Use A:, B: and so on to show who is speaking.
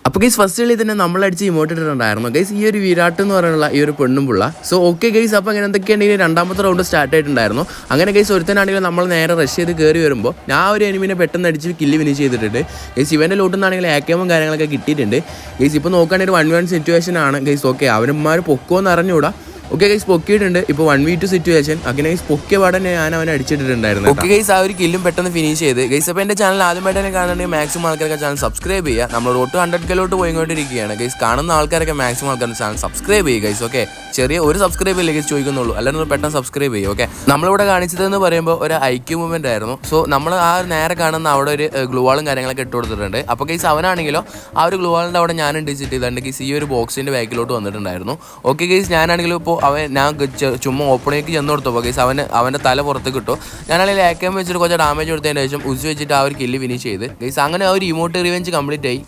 A: അപ്പോൾ guys first കളി തന്നെ നമ്മളടിച്ച് ഇമോട്ട് ഇട്ടിട്ടുണ്ടായിരുന്നു ഗൈസ് ഈ ഒരു വിരാട്ട് എന്ന് പറയുന്ന ഈ ഒരു പെണ്ണും പുള്ള. സോ ഓക്കെ ഗൈസ്, അപ്പോൾ അങ്ങനെ എന്തൊക്കെയാണെങ്കിൽ രണ്ടാമത്തെ റൗണ്ട് സ്റ്റാർട്ട് ആയിട്ടുണ്ടായിരുന്നു. അങ്ങനെ ഗൈസ് ഒരുത്തനാണെങ്കിൽ നമ്മൾ നേരെ റഷ് ചെയ്ത് കയറി വരുമ്പോൾ ഞാൻ ഒരു എനിമിനെ പെട്ടെന്ന് അടിച്ച് കില്ല് ഫിനിഷ് ചെയ്തിട്ടുണ്ട്. ഗൈസ് ഇവൻ്റെ ലോട്ടിൽ നിന്നാണെങ്കിൽ ആക്രമവും കാര്യങ്ങളൊക്കെ കിട്ടിയിട്ടുണ്ട്. ഗൈസ് ഇപ്പോൾ നോക്കുകയാണെങ്കിൽ 1v1 സിറ്റുവേഷൻ ആണ് ഗൈസ്. ഓക്കെ അവന്മാർ പൊക്കുമെന്ന് അറിഞ്ഞുകൂടാ. ഓക്കെ ഗൈസ് പൊക്കിയിട്ടുണ്ട്. ഇപ്പോൾ 1v2 സിറ്റുവേഷൻ. അങ്ങനെ ഗൈസ് പൊക്കിയ പാടന്നെ ഞാൻ അവനെ അടിച്ചിട്ടുണ്ടായിരുന്നു. ഓക്കെ ഗൈസ് ആ ഒരു കില്ലും പെട്ടെന്ന് ഫിനിഷ് ചെയ്ത് ഗൈസ്. അപ്പോൾ എൻ്റെ ചാനൽ ആദ്യമായിട്ട് തന്നെ കാണുന്നുണ്ടെങ്കിൽ മാക്സിമം ആൾക്കാരൊക്കെ ചാനൽ സബ്സ്ക്രൈബ് ചെയ്യുക. നമ്മൾ റോട്ട് 100K പോയിക്കൊണ്ടിരിക്കുകയാണ് ഗൈസ്. കാണുന്ന ആൾക്കാരൊക്കെ മാക്സിമം ആൾക്കാരുടെ ചാനൽ സബ്സ്ക്രൈബ് ചെയ്യുക ഗൈസ്. ഓക്കെ ചെറിയ ഒരു സബ്സ്ക്രൈബ് ഇല്ല ഗൈസ് ചോദിക്കുന്നുള്ളൂ, അല്ലെങ്കിൽ പെട്ടെന്ന് സബ്സ്ക്രൈബ് ചെയ്യും. ഓക്കെ നമ്മളിവിടെ കാണിച്ചതെന്ന് പറയുമ്പോൾ ഒരു ഐക്യു മൂവ്മെന്റ് ആയിരുന്നു. സോ നമ്മൾ ആ നേരെ കാണുന്ന അവിടെ ഒരു ഗ്ലൂവാളും കാര്യങ്ങളൊക്കെ ഇട്ട് കൊടുത്തിട്ടുണ്ട്. അപ്പോൾ ഗൈസ് അവനാണെങ്കിലോ ആ ഒരു ഗ്ലൂവാളിൻ്റെ അവിടെ ഞാൻ ഡിജിറ്റ് ചെയ്തിട്ടുണ്ട് ഗൈസ്. ഈ ഒരു ബോക്സിൻ്റെ ബാക്കിലോട്ട് വന്നിട്ടുണ്ടായിരുന്നു. ഓക്കെ ഗൈസ് ഞാനാണെങ്കിലും ഇപ്പോൾ ഞാൻ ചുമ്മാ ഓപ്പണിലേക്ക് ചെന്ന് കൊടുത്തപ്പോൾ ഗൈസ് അവൻ്റെ തല പുറത്ത് കിട്ടും. ഞാനാണെങ്കിൽ ആക്കം വെച്ചിട്ട് കുറച്ച് ഡാമേജ് കൊടുത്തതിന് ശേഷം ഉസ് വെച്ചിട്ട് ആ ഒരു കില്ല് ഫിനിഷ് ചെയ്ത് ഗൈസ്. അങ്ങനെ ആ ഒരു ഇമോട്ട് റിവെഞ്ച് കംപ്ലീറ്റ് ആയി.